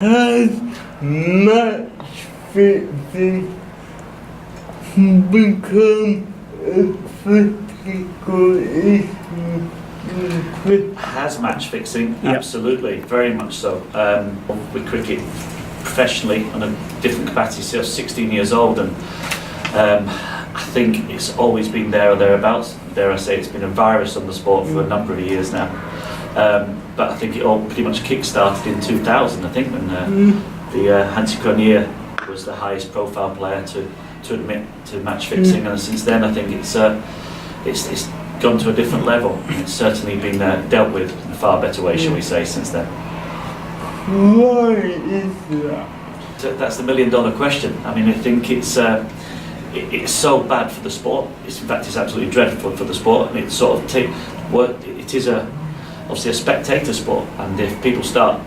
Has match fixing become a critical issue in cricket? Has match fixing? Yep. Absolutely, very much so. With cricket professionally on a different capacity, so 16 years old, and I think it's always been there or thereabouts. Dare I say, it's been a virus on the sport for a number of years now. But I think it all pretty much kick-started in 2000, I think, when the Hansi Cronje was the highest profile player to admit to match fixing, and since then I think it's gone to a different level, and it's certainly been dealt with in a far better way, shall we say, since then. Why is that? So that's the $1,000,000 question. I mean, I think it's so bad for the sport. In fact, it's absolutely dreadful for the sport, and it's sort of it is obviously a spectator sport, and if people start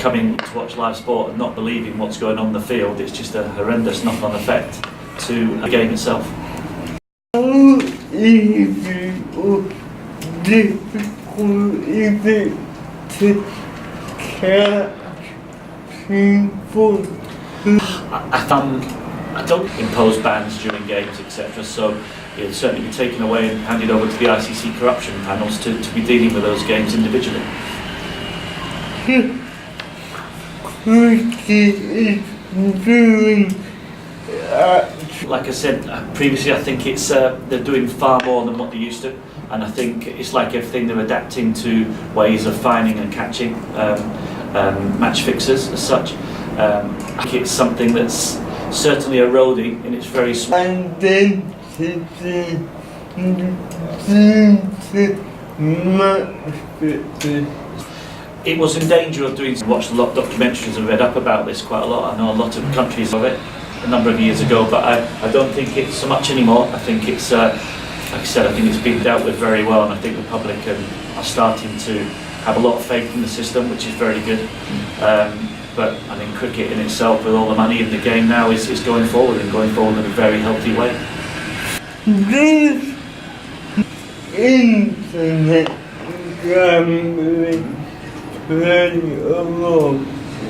coming to watch live sport and not believing what's going on in the field, it's just a horrendous knock-on effect to the game itself. How easy or difficult is it to catch people? I don't impose bans during games, etc. So it'll certainly be taken away and handed over to the ICC corruption panels to be dealing with those games individually. Cricket is doing. Like I said previously, I think it's they're doing far more than what they used to, and I think it's like everything, they're adapting to ways of finding and catching match fixers as such. I think it's something that's certainly eroding in its very small. Identity match fixing. It was in danger of doing. Watched a lot of documentaries and read up about this quite a lot. I know a lot of countries of it a number of years ago, but I don't think it's so much anymore. I think it's, like I said, I think it's been dealt with very well, and I think the public are starting to have a lot of faith in the system, which is very good. But I mean, cricket in itself, with all the money in the game now, is going forward in a very healthy way. This internet gambling play a role.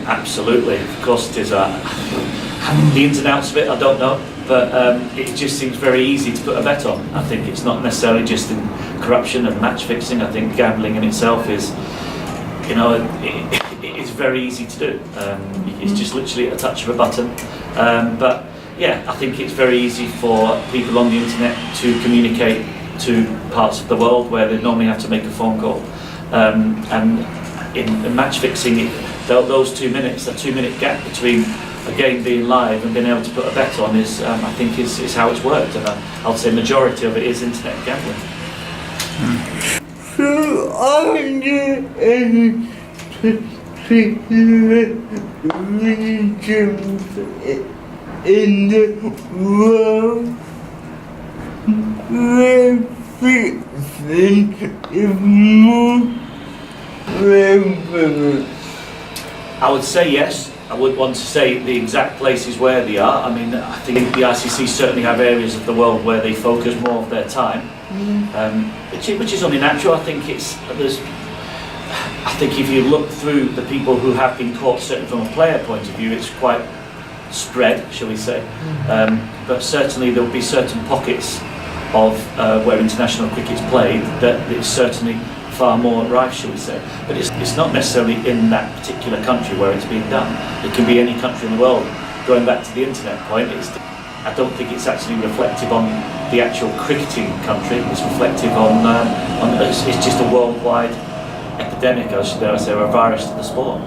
Absolutely, of course it is. The ins and outs of it, I don't know, but it just seems very easy to put a bet on. I think it's not necessarily just in corruption and match fixing. I think gambling in itself is, it's very easy to do. It's just literally at a touch of a button. But yeah, I think it's very easy for people on the internet to communicate to parts of the world where they normally have to make a phone call. And in match fixing, those 2 minutes, the 2-minute gap between a game being live and being able to put a bet on is, I think, is how it's worked. And I'll say majority of it is internet gambling. So are there any particular regions in the world where fixing is more relevant? I would say yes. I would want to say the exact places where they are. I mean, I think the ICC certainly have areas of the world where they focus more of their time, which is only natural. I think if you look through the people who have been caught, certainly from a player point of view, it's quite spread, shall we say. But certainly there will be certain pockets of where international cricket's played that it's certainly far more rife, shall we say. But it's not necessarily in that particular country where it's being done. It can be any country in the world. Going back to the internet point, I don't think it's actually reflective on the actual cricketing country. It's reflective on it's just a worldwide epidemic, dare I say, or a virus to the sport.